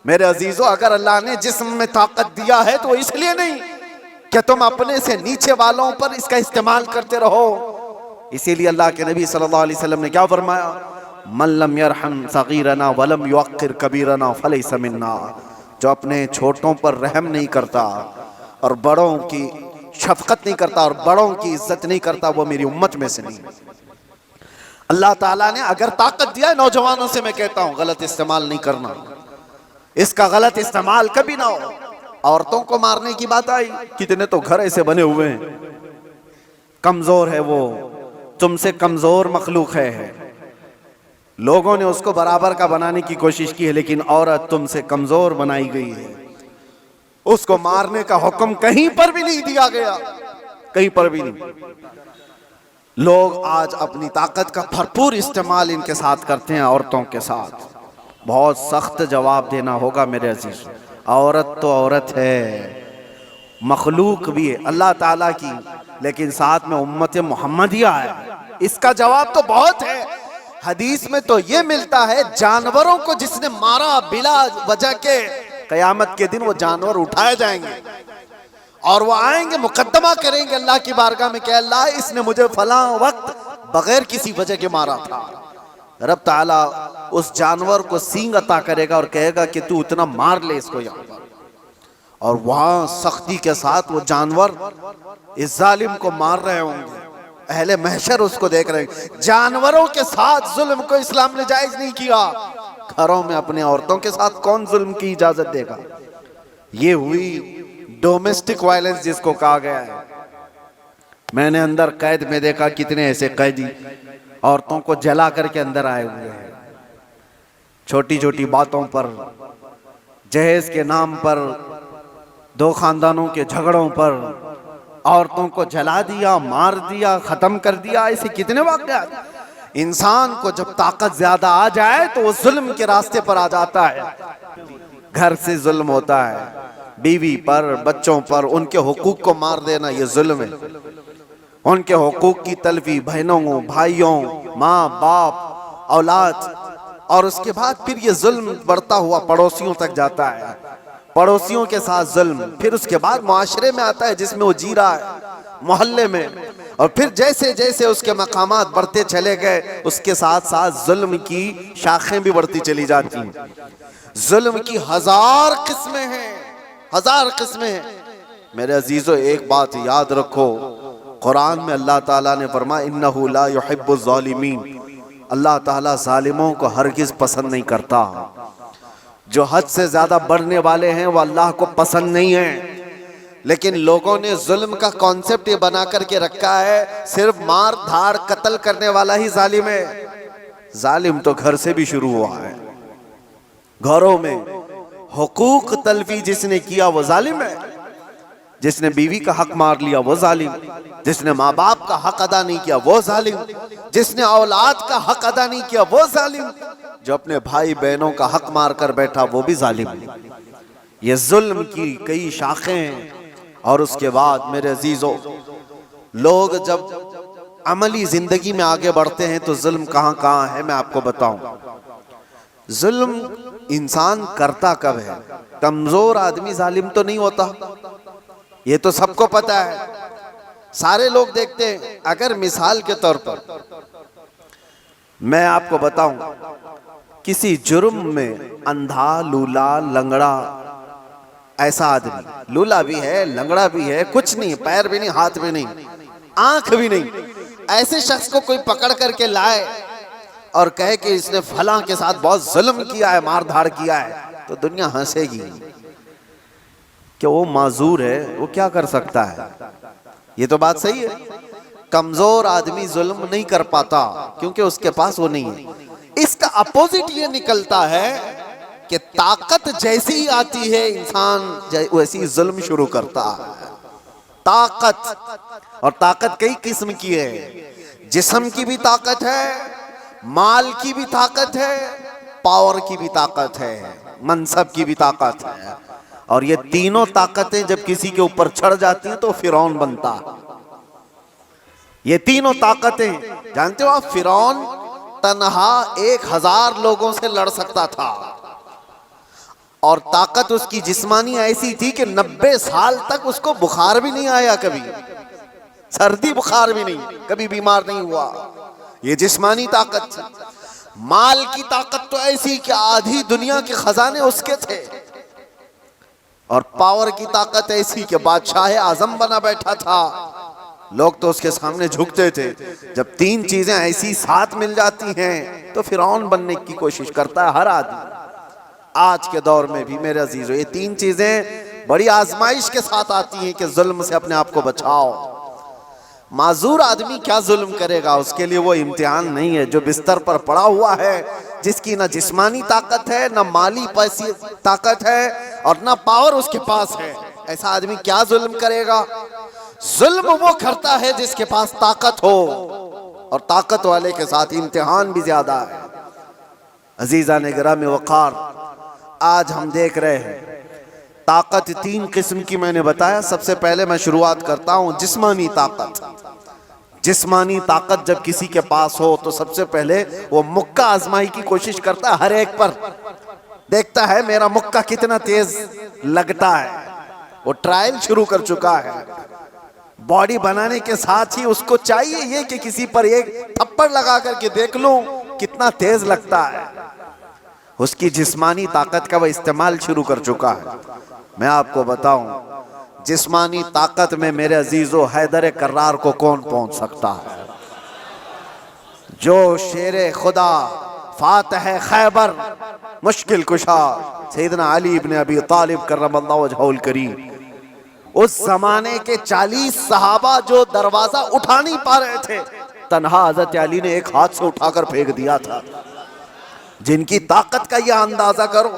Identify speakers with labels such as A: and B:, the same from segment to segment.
A: میرے عزیزو، اگر اللہ نے جسم میں طاقت دیا ہے تو اس لیے نہیں کہ تم اپنے سے نیچے والوں پر اس کا استعمال کرتے رہو۔ اسی لیے اللہ کے نبی صلی اللہ علیہ وسلم نے کیا فرمایا؟ من لم یرحم صغیرنا ولم یوقر کبیرنا فلیس منا۔ جو اپنے چھوٹوں پر رحم نہیں کرتا اور بڑوں کی شفقت نہیں کرتا اور بڑوں کی عزت نہیں کرتا، وہ میری امت میں سے نہیں۔ اللہ تعالیٰ نے اگر طاقت دیا ہے، نوجوانوں سے میں کہتا ہوں غلط استعمال نہیں کرنا، اس کا غلط استعمال کبھی نہ ہو۔ عورتوں کو مارنے کی بات آئی، کتنے تو گھر ایسے بنے ہوئے ہیں، کمزور ہے وہ، تم سے کمزور مخلوق ہے، لوگوں نے اس کو برابر کا بنانے کی کوشش کی ہے، لیکن عورت تم سے کمزور بنائی گئی ہے، اس کو مارنے کا حکم کہیں پر بھی نہیں دیا گیا، کہیں پر بھی نہیں۔ لوگ آج اپنی طاقت کا بھرپور استعمال ان کے ساتھ کرتے ہیں، عورتوں کے ساتھ۔ بہت سخت جواب دینا ہوگا میرے عزیز۔ عورت تو عورت ہے، مخلوق بھی ہے اللہ تعالیٰ کی، لیکن ساتھ میں امت محمدیہ ہے، اس کا جواب تو بہت ہے۔ حدیث میں تو یہ ملتا ہے، جانوروں کو جس نے مارا بلا وجہ کے، قیامت کے دن وہ جانور اٹھائے جائیں گے اور وہ آئیں گے، مقدمہ کریں گے اللہ کی بارگاہ میں کہ اللہ اس نے مجھے فلاں وقت بغیر کسی وجہ کے مارا تھا۔ رب تعالیٰ اس جانور کو سینگ عطا کرے گا اور کہے گا کہ تو اتنا مار لے اس کو یہاں پر، اور وہاں سختی کے ساتھ وہ جانور اس ظالم کو مار رہے ہوں گے، اہل محشر اس کو دیکھ رہے ہیں۔ جانوروں کے ساتھ ظلم کو اسلام نے جائز نہیں کیا، گھروں میں اپنے عورتوں کے ساتھ کون ظلم کی اجازت دے گا؟ یہ ہوئی ڈومیسٹک وائلنس جس کو کہا گیا ہے۔ میں نے اندر قید میں دیکھا کتنے ایسے قیدی عورتوں کو جلا کر کے اندر آئے ہوئے ہیں، چھوٹی چھوٹی باتوں پر، جہیز کے نام پر، دو خاندانوں کے جھگڑوں پر عورتوں کو جلا دیا، مار دیا، ختم کر دیا۔ ایسے کتنے واقعات۔ انسان کو جب طاقت زیادہ آ جائے تو وہ ظلم کے راستے پر آ جاتا ہے۔ گھر سے ظلم ہوتا ہے، بیوی پر، بچوں پر، ان کے حقوق کو مار دینا یہ ظلم ہے، ان کے حقوق کی تلفی، بہنوں، بھائیوں، ماں، باپ، اولاد، اور اس کے بعد پھر یہ ظلم بڑھتا ہوا پڑوسیوں تک جاتا ہے، پڑوسیوں کے ساتھ ظلم، پھر اس کے بعد معاشرے میں آتا ہے جس میں وہ جی رہا ہے، محلے میں، اور پھر جیسے جیسے اس کے مقامات بڑھتے چلے گئے، اس کے ساتھ ساتھ ظلم کی شاخیں بھی بڑھتی چلی جاتی ہیں۔ ظلم کی ہزار قسمیں ہیں، ہزار قسمیں ہیں۔ میرے عزیزو، ایک بات یاد رکھو، قرآن میں اللہ تعالیٰ نے فرمایا اِنَّهُ لَا يُحِبُّ الظَّالِمِينَ، اللہ تعالیٰ ظالموں کو ہرگز پسند نہیں کرتا۔ جو حد سے زیادہ بڑھنے والے ہیں وہ اللہ کو پسند نہیں ہیں، لیکن لوگوں نے ظلم کا کانسیپٹ یہ بنا کر کے رکھا ہے صرف مار دھاڑ قتل کرنے والا ہی ظالم ہے۔ ظالم تو گھر سے بھی شروع ہوا ہے، گھروں میں حقوق تلفی جس نے کیا وہ ظالم ہے، جس نے بیوی کا حق مار لیا وہ ظالم، جس نے ماں باپ کا حق ادا نہیں کیا وہ ظالم، جس نے اولاد کا حق ادا نہیں کیا وہ ظالم، جو اپنے بھائی بہنوں کا حق مار کر بیٹھا وہ بھی ظالم ہے۔ یہ ظلم کی کئی شاخیں ہیں۔ اور اس کے بعد میرے عزیزو، لوگ جب عملی زندگی میں آگے بڑھتے ہیں تو ظلم کہاں کہاں ہے میں آپ کو بتاؤں۔ ظلم انسان کرتا کب ہے؟ کمزور آدمی ظالم تو نہیں ہوتا، یہ تو سب کو پتا ہے، سارے لوگ دیکھتے ہیں۔ اگر مثال کے طور پر میں آپ کو بتاؤں، کسی جرم میں اندھا، لولا، لنگڑا ایسا آدمی، لولا بھی ہے، لنگڑا بھی ہے، کچھ نہیں، پیر بھی نہیں، ہاتھ بھی نہیں، آنکھ بھی نہیں، ایسے شخص کو کوئی پکڑ کر کے لائے اور کہے کہ اس نے فلاں کے ساتھ بہت ظلم کیا ہے، مار دھاڑ کیا ہے، تو دنیا ہنسے گی کہ وہ معذور ہے، وہ کیا کر سکتا ہے۔ یہ تو بات صحیح ہے، کمزور آدمی ظلم نہیں کر پاتا کیونکہ اس کے پاس وہ نہیں ہے۔ اس کا اپوزٹ یہ نکلتا ہے کہ طاقت جیسی ہی آتی ہے انسان ویسی ظلم شروع کرتا ہے۔ طاقت، اور طاقت کئی قسم کی ہے، جسم کی بھی طاقت ہے، مال کی بھی طاقت ہے، پاور کی بھی طاقت ہے، منصب کی بھی طاقت ہے، اور یہ تینوں طاقتیں جب کسی کے اوپر چڑھ جاتی ہیں تو فرعون بنتا ہے۔ یہ تینوں طاقتیں جانتے ہو آپ، فرعون تنہا 1000 لوگوں سے لڑ سکتا تھا، اور طاقت اس کی جسمانی ایسی تھی کہ 90 سال تک اس کو بخار بھی نہیں آیا، کبھی سردی بخار بھی نہیں، کبھی بیمار نہیں ہوا. یہ جسمانی طاقت تھی. مال کی طاقت تو ایسی کہ آدھی دنیا کے خزانے اس کے تھے. اور پاور کی طاقت ایسی کہ بادشاہ اعظم بنا بیٹھا تھا، لوگ تو اس کے سامنے جھکتے تھے. جب تین چیزیں ایسی ساتھ مل جاتی ہیں تو فرعون بننے کی کوشش کرتا ہے ہر آدمی. آج کے دور میں بھی میرے عزیزو یہ تین چیزیں بڑی آزمائش کے ساتھ آتی ہیں کہ ظلم سے اپنے آپ کو بچاؤ. معذور آدمی کیا ظلم کرے گا، اس کے لیے وہ امتحان نہیں ہے. جو بستر پر پڑا ہوا ہے، جس کی نہ جسمانی طاقت ہے، نہ مالی پیسی طاقت ہے، اور نہ پاور اس کے پاس ہے، ایسا آدمی کیا ظلم کرے گا؟ ظلم وہ کرتا ہے جس کے پاس طاقت ہو، اور طاقت والے کے ساتھ امتحان بھی زیادہ ہے. عزیزان گرامی وقار، آج ہم دیکھ رہے ہیں طاقت تین قسم کی میں نے بتایا. سب سے پہلے میں شروعات کرتا ہوں جسمانی طاقت. جسمانی طاقت جب کسی کے پاس ہو تو سب سے پہلے وہ مکہ آزمائی کی کوشش کرتا ہے، ہر ایک پر دیکھتا ہے میرا مکہ کتنا تیز لگتا ہے. وہ ٹرائل شروع کر چکا ہے. باڈی بنانے کے ساتھ ہی اس کو چاہیے یہ کہ کسی پر ایک تھپڑ لگا کر کے دیکھ لوں کتنا تیز لگتا ہے. اس کی جسمانی طاقت کا وہ استعمال شروع کر چکا ہے. میں آپ کو بتاؤں جسمانی طاقت میں میرے عزیزو حیدر کرار کو کون پہنچ سکتا ہے؟ جو شیر خدا، فاتح خیبر، مشکل کشا سیدنا علی ابن ابی طالب کرم اللہ وجہہ الکریم، اس زمانے کے 40 صحابہ جو دروازہ اٹھا نہیں پا رہے تھے، تنہا حضرت علی نے ایک ہاتھ سے اٹھا کر پھینک دیا تھا. جن کی طاقت کا یہ اندازہ کرو.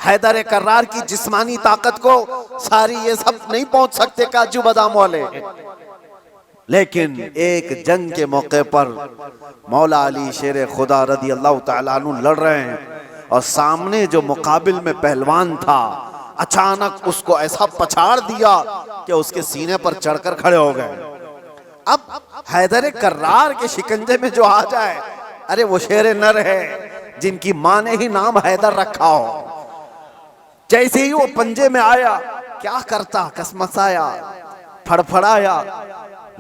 A: حیدر کرار کی جسمانی طاقت کو ساری یہ سب نہیں پہنچ سکتے کاجو بادام والے. لیکن ایک جنگ کے موقع پر مولا علی شیر خدا رضی اللہ تعالیٰ عنہ لڑ رہے ہیں، اور سامنے جو مقابل میں پہلوان تھا اچانک اس کو ایسا پچھاڑ دیا کہ اس کے سینے پر چڑھ کر کھڑے ہو گئے. اب حیدر کرار کے شکنجے میں جو آ جائے، ارے وہ شیر نر ہے جن کی ماں نے ہی نام حیدر رکھا ہو. جیسے ہی وہ پنجے میں آیا کیا کرتا، کسمسایا، پھڑپھڑایا،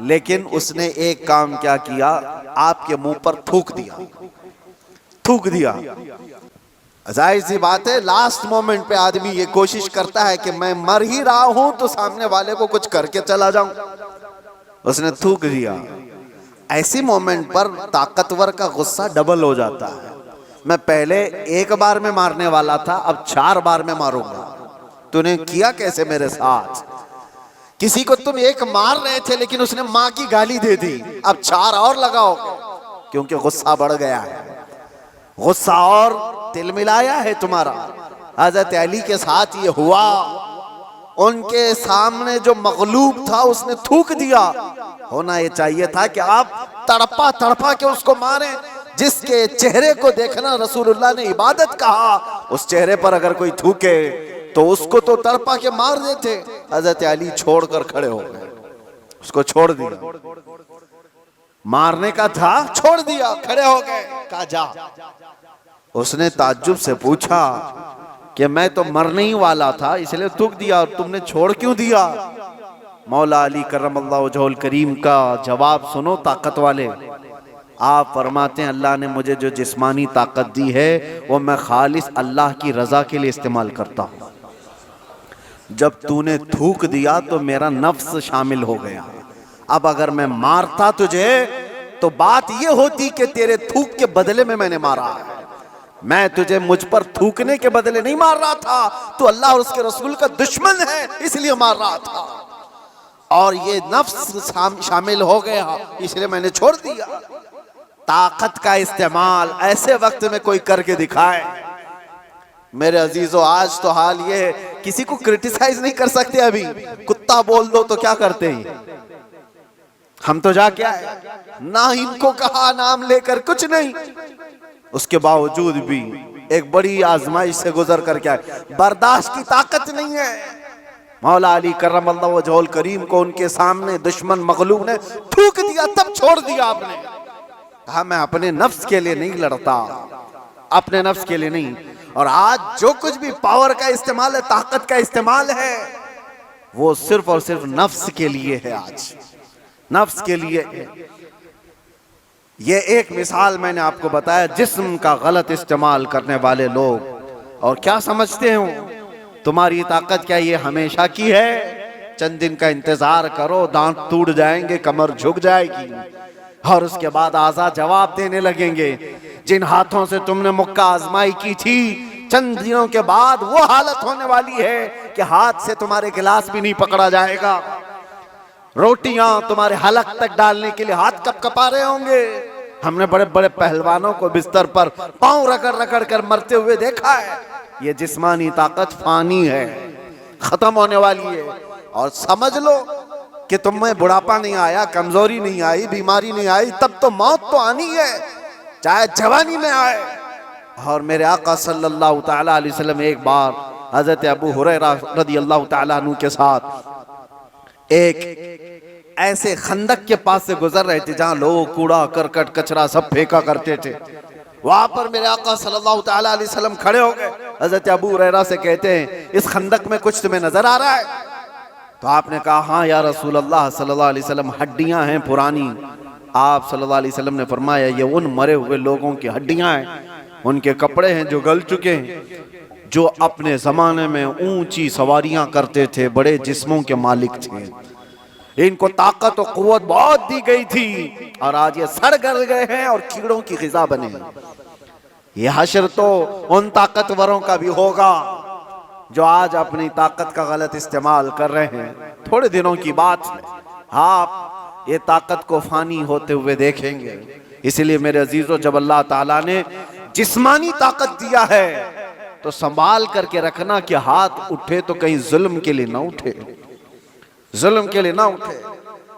A: لیکن اس نے ایک کام کیا کیا، آپ کے منہ پر تھوک دیا. ظاہر سی بات ہے لاسٹ مومنٹ پہ آدمی یہ کوشش کرتا ہے کہ میں مر ہی رہا ہوں تو سامنے والے کو کچھ کر کے چلا جاؤں. اس نے تھوک دیا. ایسی مومنٹ پر طاقتور کا غصہ ڈبل ہو جاتا ہے. میں پہلے ایک بار میں مارنے والا تھا، اب 4 بار میں ماروں گا. تو نے کیا کیسے میرے ساتھ؟ کسی کو تم ایک مار رہے تھے لیکن اس نے ماں کی گالی دے دی، اب 4 اور لگاؤ گے، کیونکہ غصہ بڑھ گیا ہے. غصہ اور تل ملایا ہے تمہارا. حضرت علی کے ساتھ یہ ہوا. ان کے سامنے جو مغلوب تھا اس نے تھوک دیا. ہونا یہ چاہیے تھا کہ آپ تڑپا تڑپا کے اس کو ماریں. جس کے چہرے کو دیکھنا رسول اللہ نے عبادت کہا، اس چہرے پر اگر کوئی تھوکے تو اس کو تو تڑپا کے مار دیتے. حضرت علی چھوڑ کر کھڑے ہو گئے، اس کو چھوڑ دیا. مارنے کا تھا، چھوڑ دیا، کھڑے ہو گئے. کہا جا. اس نے تعجب سے پوچھا کہ میں تو مرنے ہی والا تھا اس لیے تھوک دیا، اور تم نے چھوڑ کیوں دیا؟ مولا علی کرم اللہ وجہہ الکریم کا جواب سنو طاقت والے. آپ فرماتے ہیں اللہ نے مجھے جو جسمانی طاقت دی ہے وہ میں خالص اللہ کی رضا کے لیے استعمال کرتا ہوں. جب تو نے تھوک دیا تو میرا نفس شامل ہو گیا. اب اگر میں مارتا تجھے تو بات یہ ہوتی کہ تیرے تھوک کے بدلے میں نے مارا ہے. میں تجھے مجھ پر تھوکنے کے بدلے نہیں مار رہا تھا، تو اللہ اور اس کے رسول کا دشمن ہے اس لیے مار رہا تھا، اور یہ نفس شامل ہو گیا اس لیے میں نے چھوڑ دیا. طاقت کا استعمال ایسے وقت میں کوئی کر کے دکھائے. میرے عزیزو آج تو حال یہ ہے کسی کو کرٹیسائز نہیں کر سکتے. ابھی کتا بول دو تو کیا کرتے ہیں ہم، تو جا کے آئے نہ ان کو کہا نام لے کر کچھ نہیں. اس کے باوجود بھی ایک بڑی آزمائش سے گزر کر کے آئے. برداشت کی طاقت نہیں ہے. مولا علی کرم اللہ وجہہ الکریم کو ان کے سامنے دشمن مغلوب نے تھوک دیا، تب چھوڑ دیا. آپ نے کہا میں اپنے نفس کے لیے نہیں لڑتا، اپنے نفس کے لیے نہیں. اور آج جو کچھ بھی پاور کا استعمال ہے، طاقت کا استعمال ہے، وہ صرف اور صرف نفس کے لیے ہے، آج نفس کے لیے ہے۔ یہ ایک مثال میں نے آپ کو بتایا، جسم کا غلط استعمال کرنے والے لوگ، اور کیا سمجھتے ہوں تمہاری طاقت کیا یہ ہمیشہ کی ہے؟ چند دن کا انتظار کرو، دانت ٹوٹ جائیں گے، کمر جھک جائے گی، اور اس کے بعد اعضاء جواب دینے لگیں گے۔ جن ہاتھوں سے تم نے مکہ آزمائی کی تھی، چند دنوں کے بعد وہ حالت ہونے والی ہے کہ ہاتھ سے تمہارے گلاس بھی نہیں پکڑا جائے گا، روٹیاں تمہارے حلق تک ڈالنے کے لیے ہاتھ کپ کپا رہے ہوں گے۔ ہم نے بڑے بڑے پہلوانوں کو بستر پر پاؤں رگڑ رگڑ کر مرتے ہوئے دیکھا ہے۔ یہ جسمانی طاقت فانی ہے، ختم ہونے والی ہے، اور سمجھ لو کہ تم میں بڑھاپا نہیں آیا، کمزوری نہیں آئی، بیماری نہیں آئی، تب تو موت تو آنی ہے، چاہے جوانی میں آئے۔ اور میرے آقا صلی اللہ تعالیٰ علیہ وسلم ایک بار حضرت ابو ہریرہ رضی اللہ تعالیٰ عنہ کے ساتھ ایک ایسے خندق کے پاس سے گزر رہے تھے جہاں لوگ کوڑا کرکٹ کچرا سب پھینکا کرتے تھے۔ وہاں پر میرے آقا صلی اللہ تعالیٰ علیہ وسلم کھڑے ہو گئے، حضرت ابو ہریرہ سے کہتے ہیں اس خندق میں کچھ تمہیں نظر آ رہا ہے؟ تو آپ نے کہا ہاں یا رسول اللہ صلی اللہ علیہ وسلم، ہڈیاں ہیں پرانی۔ آپ صلی اللہ علیہ وسلم نے فرمایا یہ ان مرے ہوئے لوگوں کی ہڈیاں ہیں، ان کے کپڑے ہیں جو گل چکے ہیں، جو اپنے زمانے میں اونچی سواریاں کرتے تھے، بڑے جسموں کے مالک تھے، ان کو طاقت و قوت بہت دی گئی تھی، اور آج یہ سڑ گل گئے ہیں اور کیڑوں کی غذا بنے ہیں۔ یہ حشر تو ان طاقتوروں کا بھی ہوگا جو آج اپنی طاقت کا غلط استعمال کر رہے ہیں۔ تھوڑے دنوں کی بات ہے، آپ یہ طاقت کو فانی ہوتے ہوئے دیکھیں گے۔ اس لیے میرے عزیزو، جب اللہ تعالیٰ نے جسمانی طاقت دیا ہے تو سنبھال کر کے رکھنا کہ ہاتھ اٹھے تو کہیں ظلم کے لیے نہ اٹھے، ظلم کے لیے نہ اٹھے۔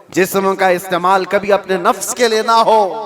A: جسم کا استعمال کبھی اپنے نفس کے لیے نہ ہو،